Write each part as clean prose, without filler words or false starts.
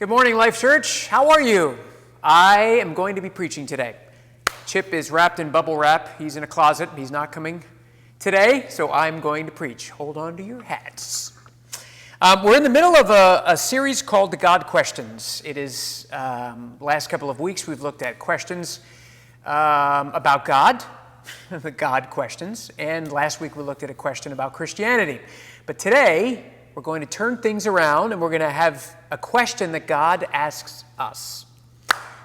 Good morning, Life Church. How are you? I am going to be preaching today. Chip is wrapped in bubble wrap. He's in a closet. He's not coming today, so I'm going to preach. Hold on to your hats. We're in the middle of a series called The God Questions. It is, last couple of weeks, we've looked at questions about God, the God questions, and last week we looked at a question about Christianity. But today, we're going to turn things around and we're going to have a question that God asks us.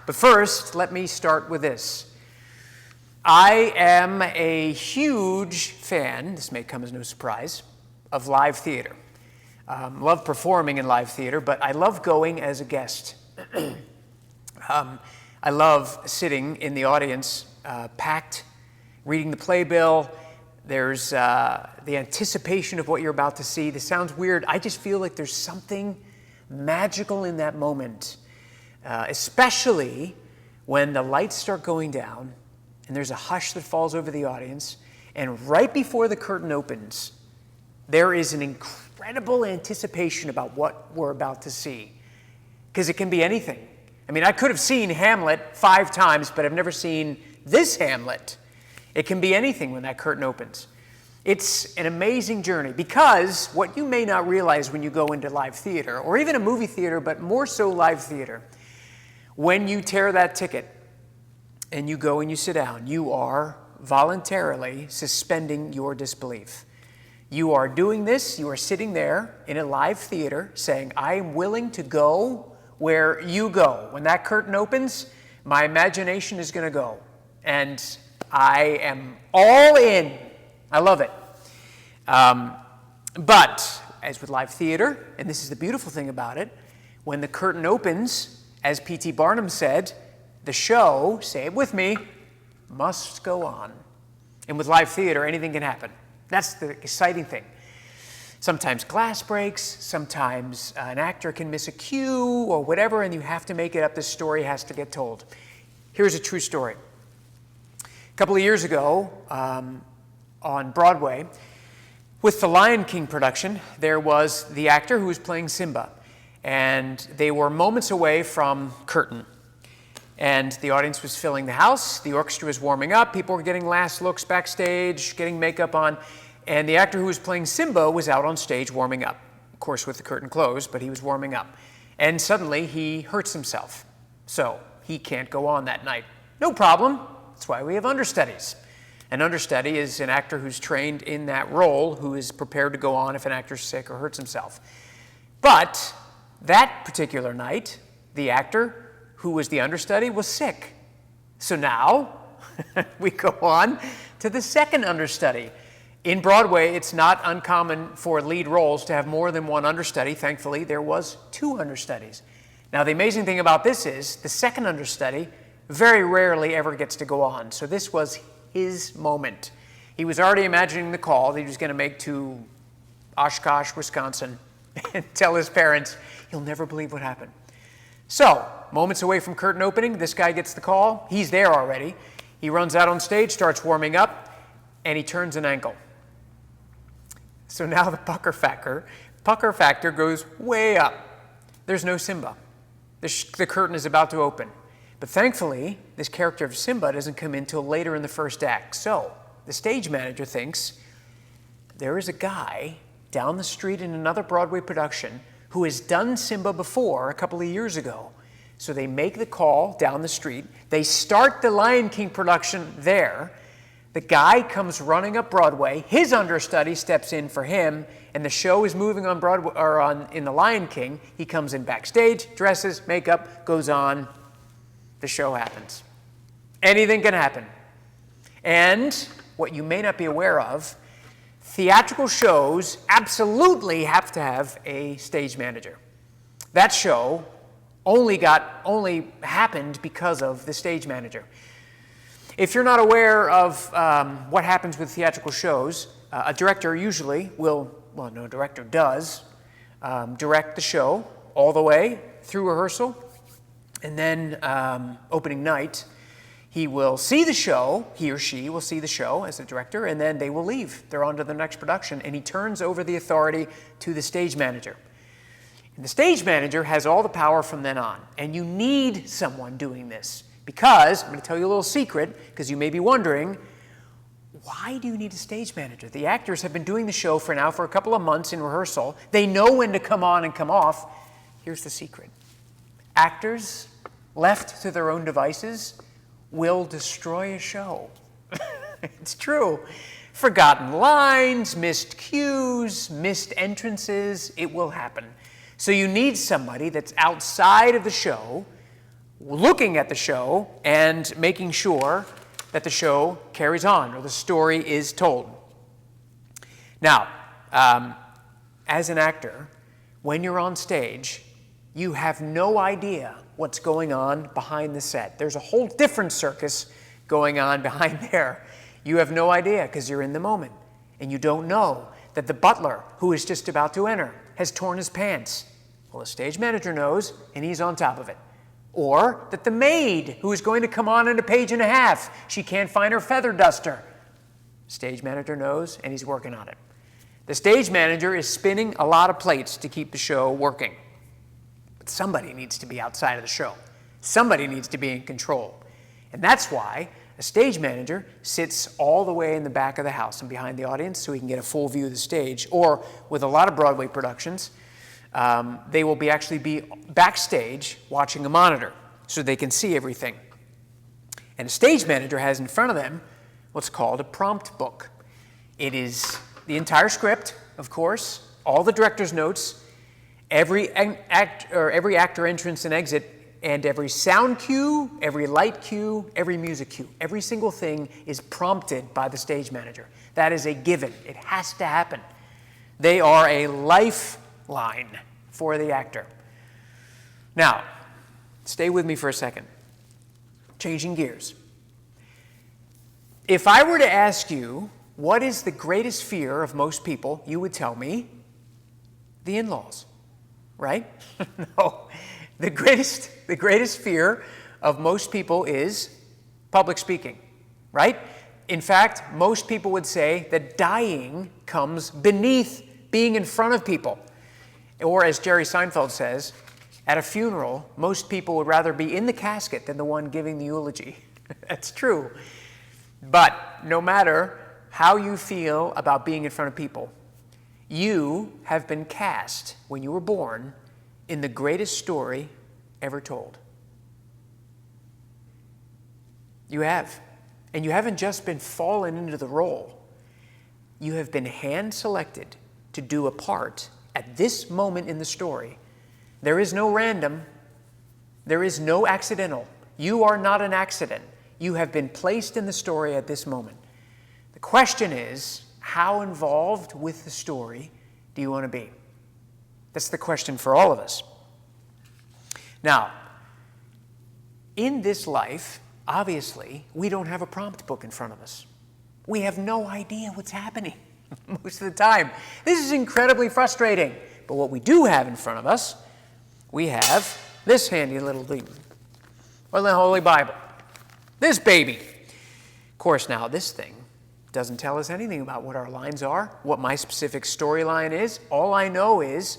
But first, let me start with this. I am a huge fan, this may come as no surprise, of live theater. Love performing in live theater, but I love going as a guest. I love sitting in the audience, packed, reading the playbill. There's the anticipation of what you're about to see. This sounds weird. I just feel like there's something magical in that moment, especially when the lights start going down and there's a hush that falls over the audience, and right before the curtain opens, there is an incredible anticipation about what we're about to see, because it can be anything. I mean, I could have seen Hamlet 5 times, but I've never seen this Hamlet. It can be anything when that curtain opens. It's an amazing journey, because what you may not realize when you go into live theater, or even a movie theater, but more so live theater, when you tear that ticket and you go and you sit down, you are voluntarily suspending your disbelief. You are doing this, you are sitting there in a live theater saying, I am willing to go where you go. When that curtain opens, my imagination is going to go. And I am all in. I love it. But as with live theater, and this is the beautiful thing about it, when the curtain opens, as P.T. Barnum said, the show, say it with me, must go on. And with live theater, anything can happen. That's the exciting thing. Sometimes glass breaks, sometimes an actor can miss a cue or whatever, and you have to make it up. This story has to get told. Here's a true story. A couple of years ago, on Broadway, with the Lion King production, there was the actor who was playing Simba, and they were moments away from curtain. And the audience was filling the house, the orchestra was warming up, people were getting last looks backstage, getting makeup on, and the actor who was playing Simba was out on stage warming up. Of course, with the curtain closed, but he was warming up. And suddenly, he hurts himself, so he can't go on that night. No problem. That's why we have understudies. An understudy is an actor who's trained in that role, who is prepared to go on if an actor's sick or hurts himself. But that particular night, the actor who was the understudy was sick. So now we go on to the second understudy. In Broadway, it's not uncommon for lead roles to have more than one understudy. Thankfully, there was 2 understudies. Now, the amazing thing about this is the second understudy very rarely ever gets to go on. So this was his moment. He was already imagining the call that he was going to make to Oshkosh, Wisconsin, and tell his parents, you'll never believe what happened. So, moments away from curtain opening, this guy gets the call. He's there already. He runs out on stage, starts warming up, and he turns an ankle. So now the pucker factor goes way up. There's no Simba. The curtain is about to open. But thankfully, this character of Simba doesn't come in till later in the first act. So the stage manager thinks there is a guy down the street in another Broadway production who has done Simba before a couple of years ago. So they make the call down the street. They start the Lion King production there. The guy comes running up Broadway. His understudy steps in for him, and the show is moving on Broadway or in the Lion King. He comes in backstage, dresses, makeup, goes on. The show happens. Anything can happen. And what you may not be aware of, theatrical shows absolutely have to have a stage manager. That show only happened because of the stage manager. If you're not aware of what happens with theatrical shows, a director usually director does direct the show all the way through rehearsal, and then opening night, he will see the show, he or she will see the show as the director, and then they will leave. They're on to the next production, and he turns over the authority to the stage manager. And the stage manager has all the power from then on. And you need someone doing this because, I'm going to tell you a little secret, because you may be wondering, why do you need a stage manager? The actors have been doing the show for a couple of months in rehearsal. They know when to come on and come off. Here's the secret. Actors, left to their own devices, will destroy a show. It's true. Forgotten lines, missed cues, missed entrances, it will happen. So you need somebody that's outside of the show, looking at the show and making sure that the show carries on or the story is told. Now, as an actor, when you're on stage, you have no idea what's going on behind the set. There's a whole different circus going on behind there. You have no idea because you're in the moment. And you don't know that the butler, who is just about to enter, has torn his pants. Well, the stage manager knows, and he's on top of it. Or that the maid, who is going to come on in a page and a half, she can't find her feather duster. Stage manager knows, and he's working on it. The stage manager is spinning a lot of plates to keep the show working. But somebody needs to be outside of the show. Somebody needs to be in control. And that's why a stage manager sits all the way in the back of the house and behind the audience so he can get a full view of the stage. Or with a lot of Broadway productions, they will actually be backstage watching a monitor so they can see everything. And a stage manager has in front of them what's called a prompt book. It is the entire script, of course, all the director's notes, every actor entrance and exit, and every sound cue, every light cue, every music cue. Every single thing is prompted by the stage manager. That is a given. It has to happen. They are a lifeline for the actor. Now, stay with me for a second. Changing gears. If I were to ask you, what is the greatest fear of most people, you would tell me, the in-laws, right? No. The greatest fear of most people is public speaking, right? In fact, most people would say that dying comes beneath being in front of people. Or as Jerry Seinfeld says, at a funeral, most people would rather be in the casket than the one giving the eulogy. That's true. But no matter how you feel about being in front of people, you have been cast when you were born in the greatest story ever told. You have. And you haven't just been fallen into the role. You have been hand-selected to do a part at this moment in the story. There is no random. There is no accidental. You are not an accident. You have been placed in the story at this moment. The question is, how involved with the story do you want to be? That's the question for all of us. Now, in this life, obviously, we don't have a prompt book in front of us. We have no idea what's happening most of the time. This is incredibly frustrating. But what we do have in front of us, we have this handy little thing, or the Holy Bible. This baby. Of course, now this thing doesn't tell us anything about what our lines are, what my specific storyline is. All I know is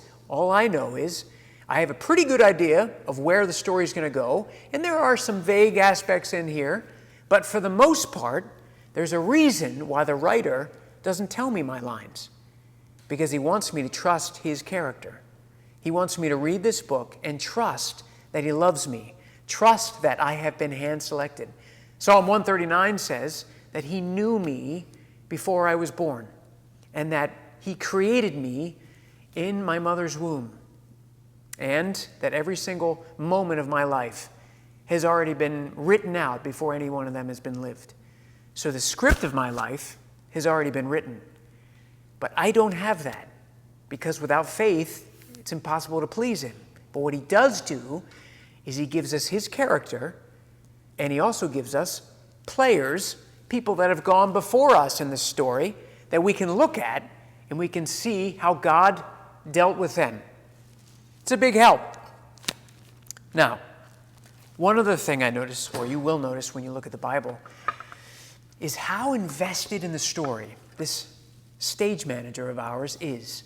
I have a pretty good idea of where the story is going to go, and there are some vague aspects in here, but for the most part, there's a reason why the writer doesn't tell me my lines, because he wants me to trust his character. He wants me to read this book and trust that he loves me, trust that I have been hand-selected. Psalm 139 says that he knew me before I was born, and that he created me in my mother's womb, and that every single moment of my life has already been written out before any one of them has been lived. So the script of my life has already been written. But I don't have that, because without faith, it's impossible to please him. But what he does do is he gives us his character, and he also gives us players, people that have gone before us in this story, that we can look at and we can see how God dealt with them. It's a big help. Now, one other thing I notice, or you will notice when you look at the Bible, is how invested in the story this stage manager of ours is,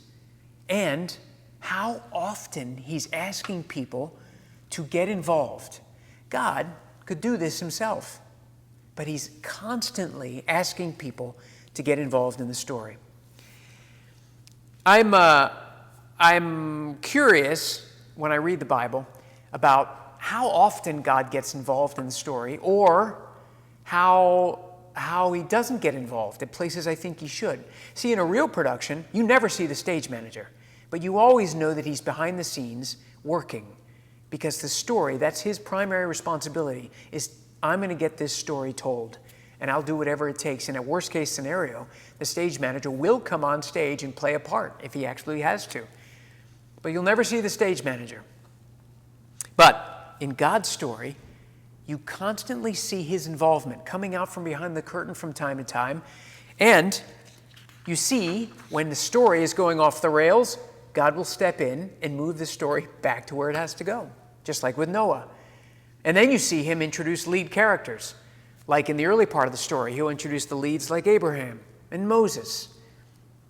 and how often he's asking people to get involved. God could do this himself, but he's constantly asking people to get involved in the story. I'm curious when I read the Bible about how often God gets involved in the story, or how he doesn't get involved at places I think he should. See, in a real production, you never see the stage manager, but you always know that he's behind the scenes working, because the story, that's his primary responsibility, is I'm going to get this story told, and I'll do whatever it takes. In a worst case scenario, the stage manager will come on stage and play a part if he actually has to. But you'll never see the stage manager. But in God's story, you constantly see his involvement coming out from behind the curtain from time to time. And you see when the story is going off the rails, God will step in and move the story back to where it has to go, just like with Noah. And then you see him introduce lead characters. Like in the early part of the story, he'll introduce the leads like Abraham and Moses.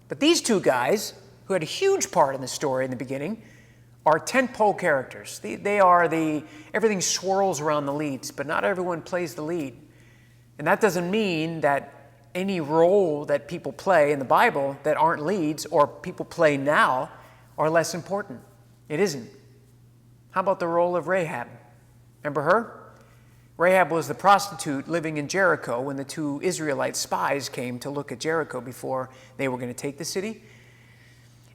But these two guys, who had a huge part in the story in the beginning, are tentpole characters. They are everything swirls around the leads, but not everyone plays the lead. And that doesn't mean that any role that people play in the Bible that aren't leads or people play now are less important. It isn't. How about the role of Rahab? Remember her? Rahab was the prostitute living in Jericho when the two Israelite spies came to look at Jericho before they were going to take the city.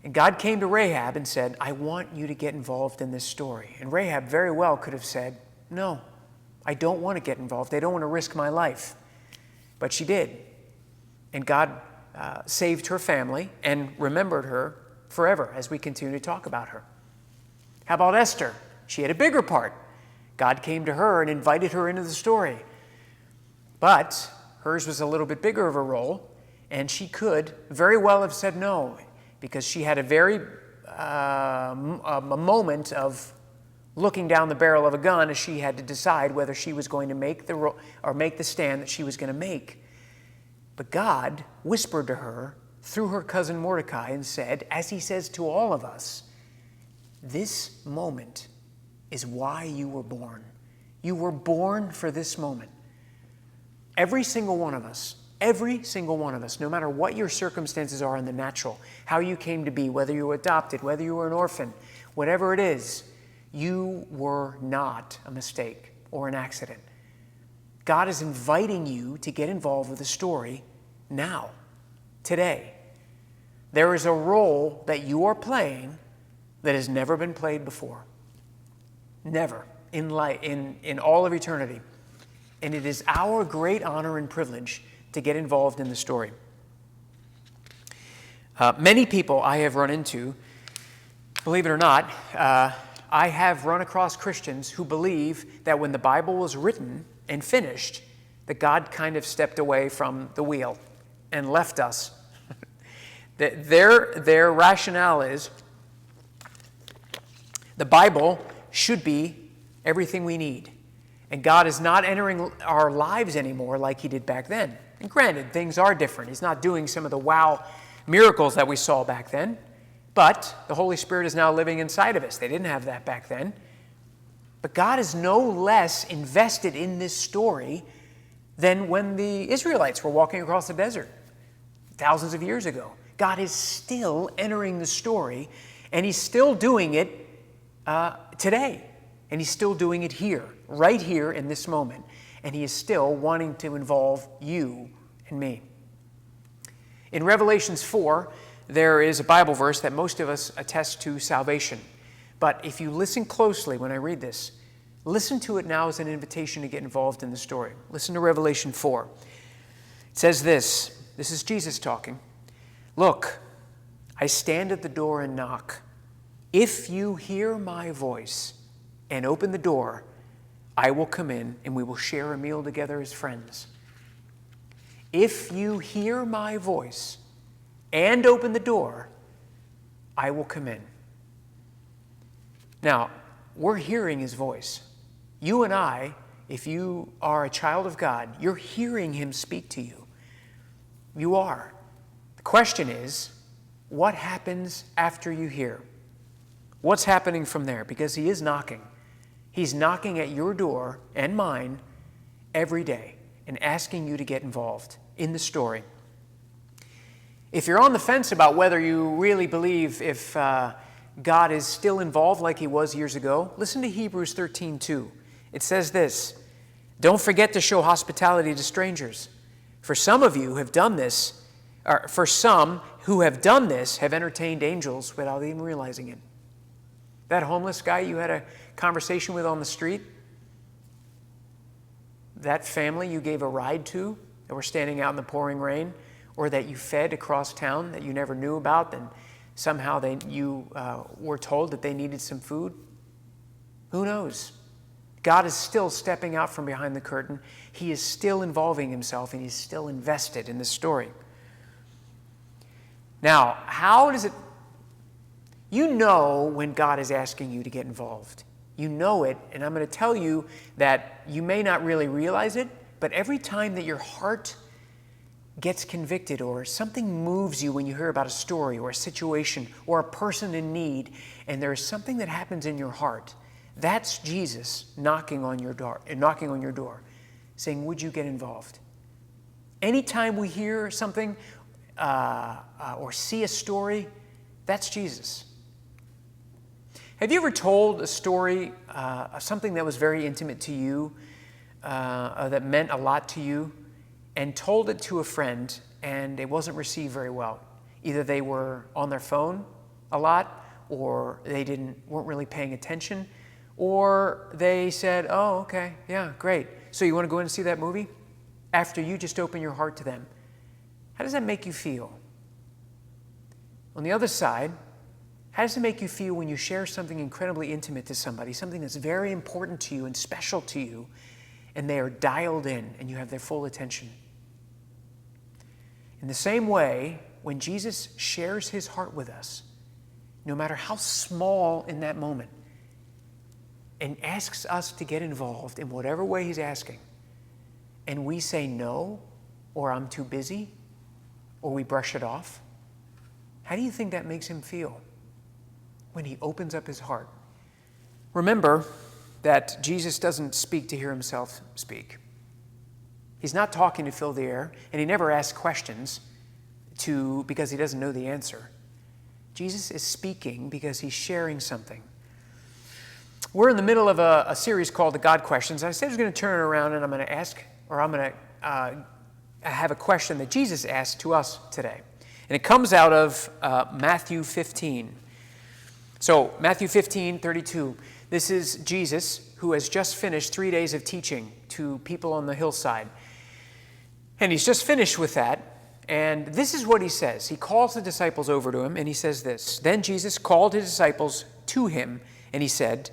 And God came to Rahab and said, I want you to get involved in this story. And Rahab very well could have said, no, I don't want to get involved. I don't want to risk my life. But she did. And God saved her family and remembered her forever as we continue to talk about her. How about Esther? She had a bigger part. God came to her and invited her into the story. But hers was a little bit bigger of a role, and she could very well have said no, because she had a moment of looking down the barrel of a gun as she had to decide whether she was going to make the stand that she was going to make. But God whispered to her through her cousin Mordecai and said, as he says to all of us, this moment is why you were born. You were born for this moment. Every single one of us, no matter what your circumstances are in the natural, how you came to be, whether you were adopted, whether you were an orphan, whatever it is, you were not a mistake or an accident. God is inviting you to get involved with the story now, today. There is a role that you are playing that has never been played before. Never in all of eternity. And it is our great honor and privilege to get involved in the story. Many people I have run into, believe it or not, I have run across Christians who believe that when the Bible was written and finished, that God kind of stepped away from the wheel and left us. Their rationale is the Bible should be everything we need. And God is not entering our lives anymore like he did back then. And granted, things are different. He's not doing some of the wow miracles that we saw back then. But the Holy Spirit is now living inside of us. They didn't have that back then. But God is no less invested in this story than when the Israelites were walking across the desert thousands of years ago. God is still entering the story, and he's still doing it today. And he's still doing it here, right here in this moment. And he is still wanting to involve you and me. In Revelations 4, there is a Bible verse that most of us attest to salvation. But if you listen closely when I read this, listen to it now as an invitation to get involved in the story. Listen to Revelation 4. It says this is Jesus talking. Look, I stand at the door and knock. If you hear my voice and open the door, I will come in and we will share a meal together as friends. If you hear my voice and open the door, I will come in. Now, we're hearing his voice. You and I, if you are a child of God, you're hearing him speak to you. You are. The question is, what happens after you hear? What's happening from there? Because he is knocking. He's knocking at your door and mine every day and asking you to get involved in the story. If you're on the fence about whether you really believe if God is still involved like he was years ago, listen to Hebrews 13:2. It says this, "Don't forget to show hospitality to strangers. For some of you have done this, or for some who have done this have entertained angels without even realizing it." That homeless guy you had a conversation with on the street, that family you gave a ride to that were standing out in the pouring rain, or that you fed across town that you never knew about, and somehow you were told that they needed some food. Who knows? God is still stepping out from behind the curtain. He is still involving himself, and he's still invested in this story. Now, how does it... You know when God is asking you to get involved. You know it, and I'm going to tell you that you may not really realize it, but every time that your heart gets convicted or something moves you when you hear about a story or a situation or a person in need, and there's something that happens in your heart, that's Jesus knocking on your door, saying, "Would you get involved?" Anytime we hear something or see a story, that's Jesus. Have you ever told a story, something that was very intimate to you, that meant a lot to you, and told it to a friend, and it wasn't received very well? Either they were on their phone a lot, or they weren't really paying attention, or they said, "Oh, okay, yeah, great. So you want to go in and see that movie?" After you just open your heart to them. How does that make you feel? On the other side, how does it make you feel when you share something incredibly intimate to somebody, something that's very important to you and special to you, and they are dialed in and you have their full attention? In the same way, when Jesus shares his heart with us, no matter how small in that moment, and asks us to get involved in whatever way he's asking, and we say no, or "I'm too busy," or we brush it off, how do you think that makes him feel when he opens up his heart? Remember that Jesus doesn't speak to hear himself speak. He's not talking to fill the air, and he never asks questions because he doesn't know the answer. Jesus is speaking because he's sharing something. We're in the middle of a series called The God Questions. I said I was going to turn it around and I'm going to have a question that Jesus asked to us today. And it comes out of Matthew 15. So Matthew 15:32. This is Jesus, who has just finished 3 days of teaching to people on the hillside. And he's just finished with that. And this is what he says. He calls the disciples over to him, and he says this. "Then Jesus called his disciples to him, and he said,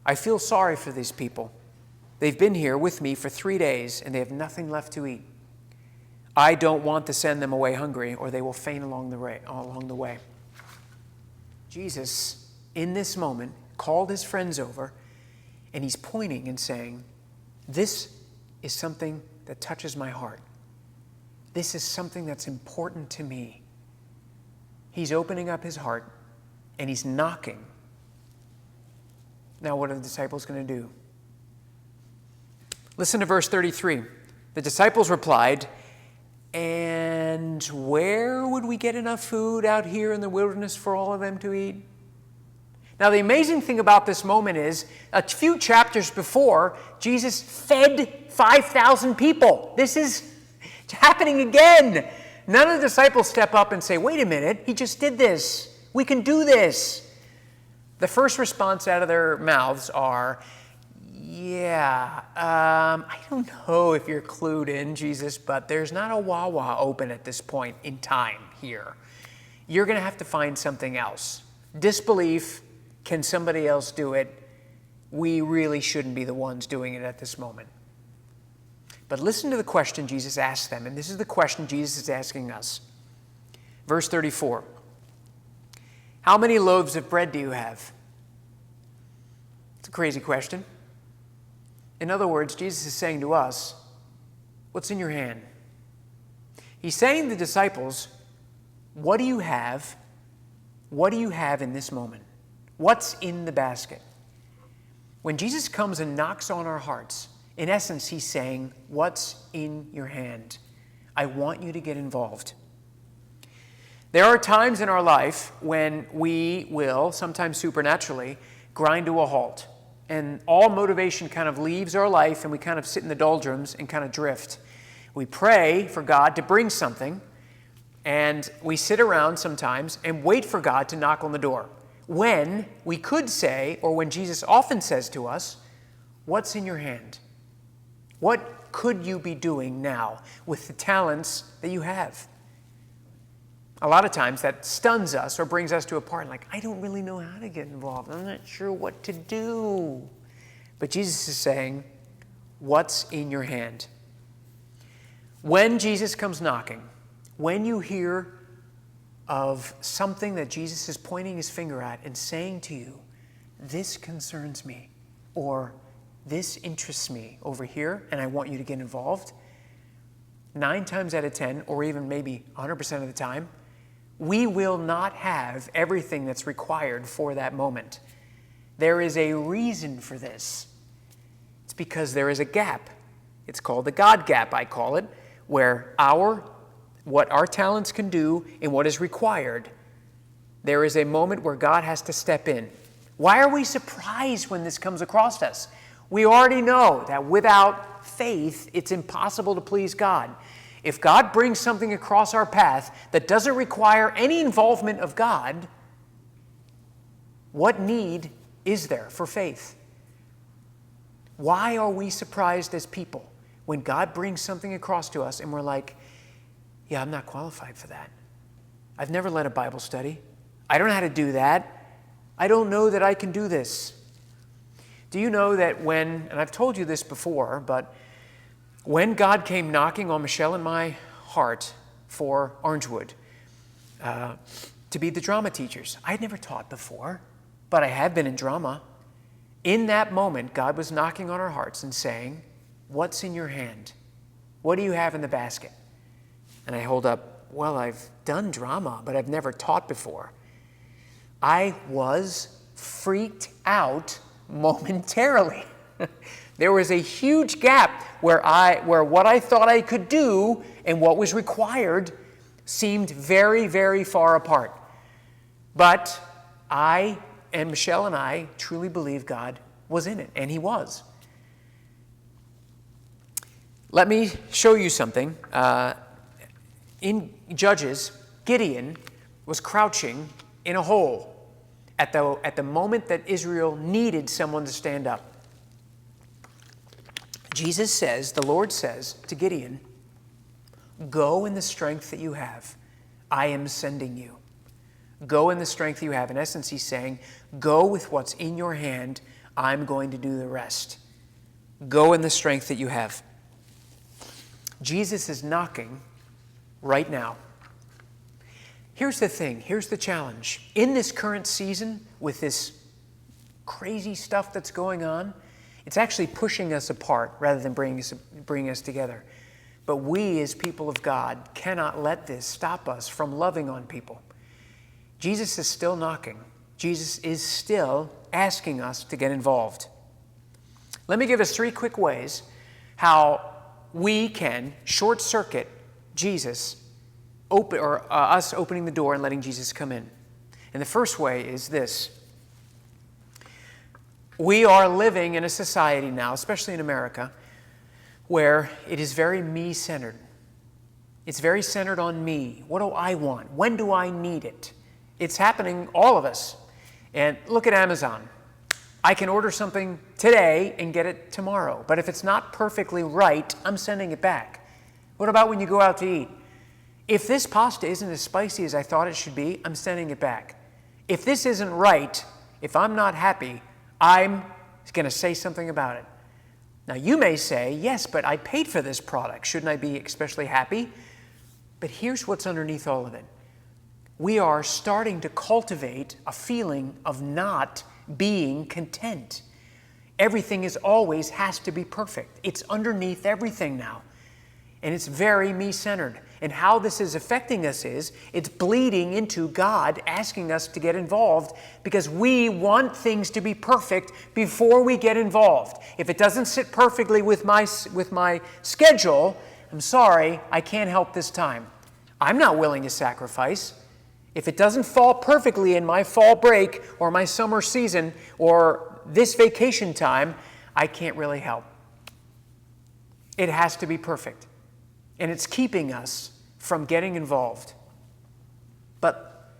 'I feel sorry for these people. They've been here with me for 3 days, and they have nothing left to eat. I don't want to send them away hungry, or they will faint along the way.'" Jesus, in this moment, called his friends over, and he's pointing and saying, "This is something that touches my heart. This is something that's important to me." He's opening up his heart, and he's knocking. Now, what are the disciples going to do? Listen to verse 33. The disciples replied, "And where would we get enough food out here in the wilderness for all of them to eat?" Now, the amazing thing about this moment is, a few chapters before, Jesus fed 5,000 people. This is happening again. None of the disciples step up and say, "Wait a minute, he just did this. We can do this." The first response out of their mouths are, I don't know if you're clued in, Jesus, but there's not a Wawa open at this point in time here. You're going to have to find something else. Disbelief, can somebody else do it? We really shouldn't be the ones doing it at this moment. But listen to the question Jesus asked them, and this is the question Jesus is asking us. Verse 34. "How many loaves of bread do you have?" It's a crazy question. In other words, Jesus is saying to us, what's in your hand? He's saying to the disciples, what do you have? What do you have in this moment? What's in the basket? When Jesus comes and knocks on our hearts, in essence, he's saying, what's in your hand? I want you to get involved. There are times in our life when we will, sometimes supernaturally, grind to a halt. And all motivation kind of leaves our life and we kind of sit in the doldrums and kind of drift. We pray for God to bring something, and we sit around sometimes and wait for God to knock on the door. When we could say, or when Jesus often says to us, what's in your hand? What could you be doing now with the talents that you have? A lot of times that stuns us or brings us to a part like, I don't really know how to get involved. I'm not sure what to do. But Jesus is saying, what's in your hand? When Jesus comes knocking, when you hear of something that Jesus is pointing his finger at and saying to you, this concerns me, or this interests me over here, and I want you to get involved, 9 times out of 10, or even maybe 100% of the time, we will not have everything that's required for that moment. There is a reason for this. It's because there is a gap. It's called the God gap, I call it, where what our talents can do and what is required, there is a moment where God has to step in. Why are we surprised when this comes across us? We already know that without faith, it's impossible to please God. If God brings something across our path that doesn't require any involvement of God, what need is there for faith? Why are we surprised as people when God brings something across to us and we're like, yeah, I'm not qualified for that. I've never led a Bible study. I don't know how to do that. I don't know that I can do this. Do you know that and I've told you this before, but when God came knocking on Michelle and my heart for Orangewood to be the drama teachers, I had never taught before, but I have been in drama. In that moment, God was knocking on our hearts and saying, what's in your hand? What do you have in the basket? And I hold up, well, I've done drama, but I've never taught before. I was freaked out momentarily. There was a huge gap where what I thought I could do and what was required seemed very, very far apart. But Michelle and I truly believe God was in it, and he was. Let me show you something. In Judges, Gideon was crouching in a hole at the moment that Israel needed someone to stand up. The Lord says to Gideon, go in the strength that you have. I am sending you. Go in the strength you have. In essence, he's saying, go with what's in your hand. I'm going to do the rest. Go in the strength that you have. Jesus is knocking right now. Here's the thing. Here's the challenge. In this current season, with this crazy stuff that's going on, it's actually pushing us apart rather than bringing us together. But we as people of God cannot let this stop us from loving on people. Jesus is still knocking. Jesus is still asking us to get involved. Let me give us 3 quick ways how we can short-circuit Jesus, us opening the door and letting Jesus come in. And the first way is this. We are living in a society now, especially in America, where it is very me-centered. It's very centered on me. What do I want? When do I need it? It's happening, all of us. And look at Amazon. I can order something today and get it tomorrow. But if it's not perfectly right, I'm sending it back. What about when you go out to eat? If this pasta isn't as spicy as I thought it should be, I'm sending it back. If this isn't right, if I'm not happy, I'm going to say something about it. Now, you may say, yes, but I paid for this product. Shouldn't I be especially happy? But here's what's underneath all of it. We are starting to cultivate a feeling of not being content. Everything always has to be perfect. It's underneath everything now. And it's very me-centered. And how this is affecting us is it's bleeding into God asking us to get involved because we want things to be perfect before we get involved. If it doesn't sit perfectly with my schedule, I'm sorry, I can't help this time. I'm not willing to sacrifice. If it doesn't fall perfectly in my fall break or my summer season or this vacation time, I can't really help. It has to be perfect. And it's keeping us from getting involved. But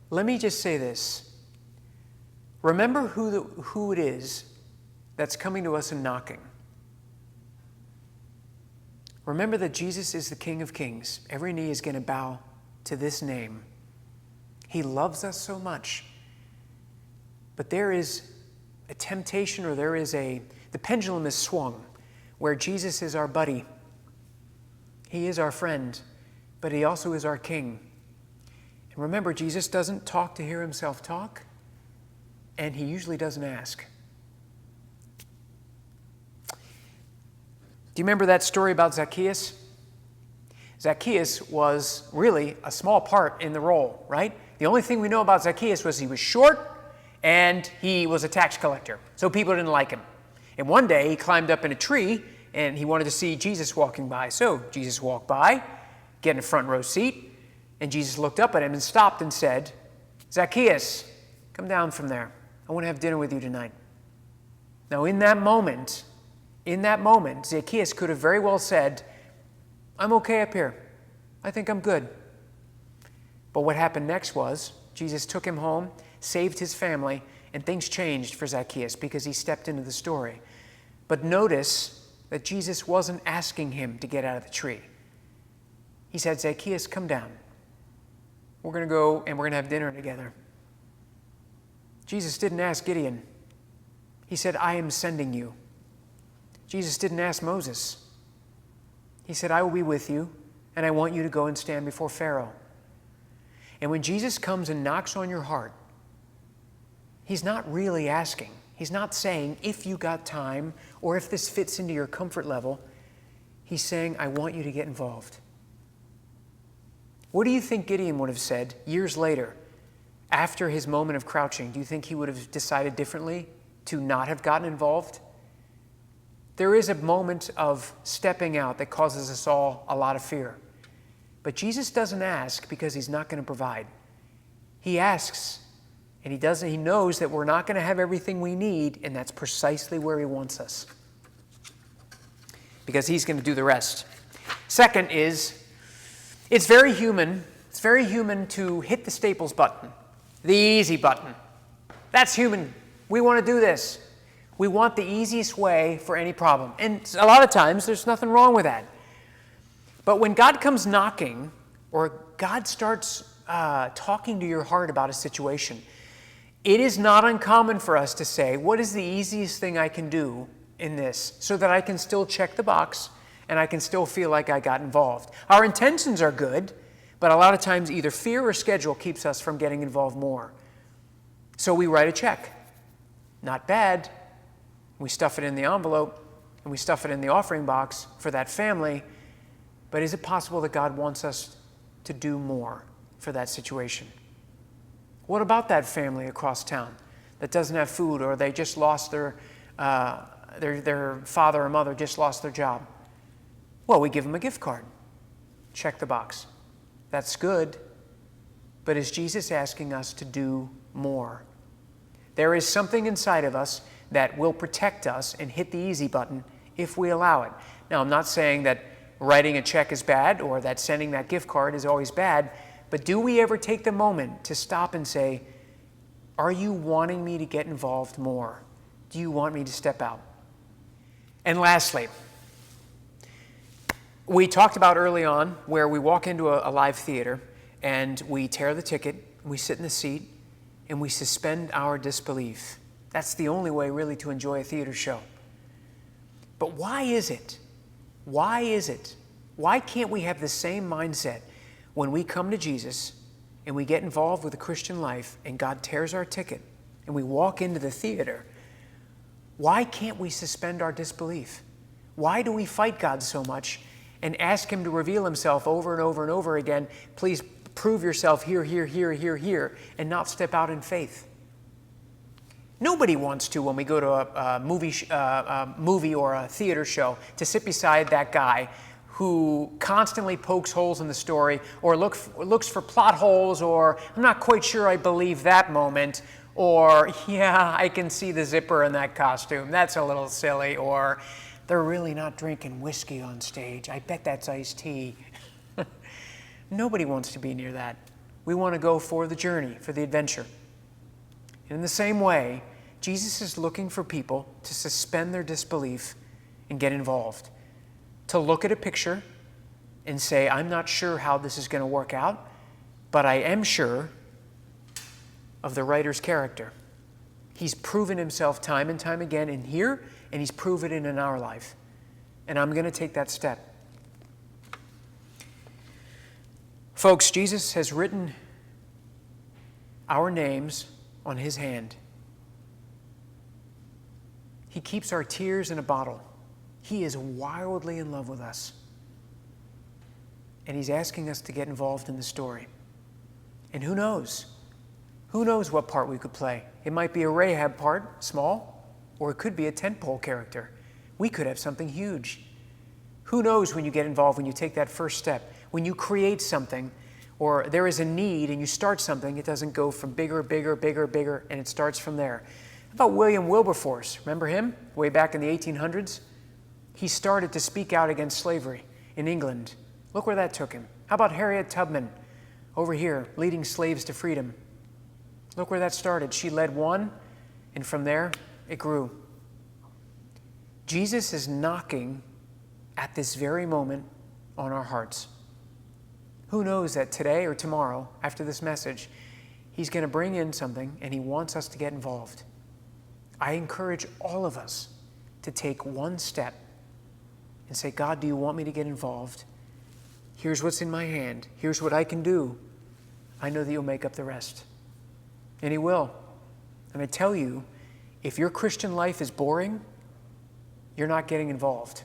let me just say this. Remember who it is that's coming to us and knocking. Remember that Jesus is the King of Kings. Every knee is going to bow to this name. He loves us so much. But there is a temptation, or the pendulum is swung, where Jesus is our buddy. He is our friend, but he also is our king. And remember, Jesus doesn't talk to hear himself talk, and he usually doesn't ask. Do you remember that story about Zacchaeus? Zacchaeus was really a small part in the role, right? The only thing we know about Zacchaeus was he was short and he was a tax collector, so people didn't like him. And one day he climbed up in a tree and he wanted to see Jesus walking by. So Jesus walked by, get in a front row seat, and Jesus looked up at him and stopped and said, "Zacchaeus, come down from there. I want to have dinner with you tonight." Now in that moment, Zacchaeus could have very well said, "I'm okay up here. I think I'm good." But what happened next was Jesus took him home, saved his family, and things changed for Zacchaeus because he stepped into the story. But notice that Jesus wasn't asking him to get out of the tree. He said, "Zacchaeus, come down. We're going to go and we're going to have dinner together." Jesus didn't ask Gideon. He said, "I am sending you." Jesus didn't ask Moses. He said, "I will be with you, and I want you to go and stand before Pharaoh." And when Jesus comes and knocks on your heart, he's not really asking. He's not saying, if you got time or if this fits into your comfort level. He's saying, I want you to get involved. What do you think Gideon would have said years later after his moment of crouching? Do you think he would have decided differently to not have gotten involved? There is a moment of stepping out that causes us all a lot of fear. But Jesus doesn't ask because he's not going to provide. He asks, and he knows that we're not going to have everything we need, and that's precisely where he wants us. Because he's going to do the rest. Second is, it's very human to hit the Staples button, the easy button. That's human. We want to do this. We want the easiest way for any problem. And a lot of times, there's nothing wrong with that. But when God comes knocking, or God starts talking to your heart about a situation, it is not uncommon for us to say, what is the easiest thing I can do in this so that I can still check the box and I can still feel like I got involved? Our intentions are good, but a lot of times either fear or schedule keeps us from getting involved more. So we write a check. Not bad. We stuff it in the envelope and we stuff it in the offering box for that family. But is it possible that God wants us to do more for that situation? What about that family across town that doesn't have food, or they just lost their father or mother just lost their job? Well, we give them a gift card. Check the box. That's good. But is Jesus asking us to do more? There is something inside of us that will protect us and hit the easy button if we allow it. Now, I'm not saying that writing a check is bad or that sending that gift card is always bad, but do we ever take the moment to stop and say, are you wanting me to get involved more? Do you want me to step out? And lastly, we talked about early on where we walk into a live theater and we tear the ticket, we sit in the seat, and we suspend our disbelief. That's the only way really to enjoy a theater show. But why is it? Why is it? Why can't we have the same mindset when we come to Jesus and we get involved with the Christian life and God tears our ticket and we walk into the theater? Why can't we suspend our disbelief? Why do we fight God so much and ask him to reveal himself over and over and over again. Please prove yourself here, here, here, here, here, and not step out in faith. Nobody wants to, when we go to a movie or a theater show, to sit beside that guy who constantly pokes holes in the story or looks for plot holes, or I'm not quite sure I believe that moment, or yeah, I can see the zipper in that costume. That's a little silly, or they're really not drinking whiskey on stage. I bet that's iced tea. Nobody wants to be near that. We want to go for the journey, for the adventure. In the same way, Jesus is looking for people to suspend their disbelief and get involved. To look at a picture and say, I'm not sure how this is going to work out, but I am sure of the writer's character. He's proven himself time and time again in here, and he's proven it in our life. And I'm going to take that step. Folks, Jesus has written our names on his hand. He keeps our tears in a bottle. He is wildly in love with us. And he's asking us to get involved in the story. And who knows? Who knows what part we could play? It might be a Rahab part, small, or it could be a tentpole character. We could have something huge. Who knows when you get involved, when you take that first step, when you create something, or there is a need and you start something, it doesn't go from bigger, bigger, bigger, bigger, and it starts from there. How about William Wilberforce? Remember him? Way back in the 1800s? He started to speak out against slavery in England. Look where that took him. How about Harriet Tubman over here, leading slaves to freedom? Look where that started. She led one, and from there, it grew. Jesus is knocking at this very moment on our hearts. Who knows that today or tomorrow, after this message, he's going to bring in something, and he wants us to get involved. I encourage all of us to take one step and say, God, do you want me to get involved? Here's what's in my hand. Here's what I can do. I know that you'll make up the rest. And he will. And I tell you, if your Christian life is boring, you're not getting involved.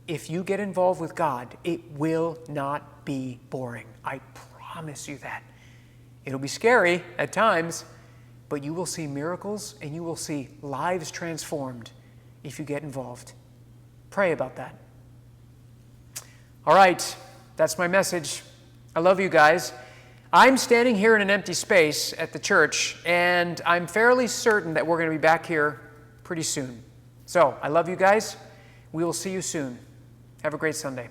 If you get involved with God, it will not be boring. I promise you that. It'll be scary at times, but you will see miracles and you will see lives transformed if you get involved. Pray about that. All right, that's my message. I love you guys. I'm standing here in an empty space at the church, and I'm fairly certain that we're going to be back here pretty soon. So, I love you guys. We will see you soon. Have a great Sunday.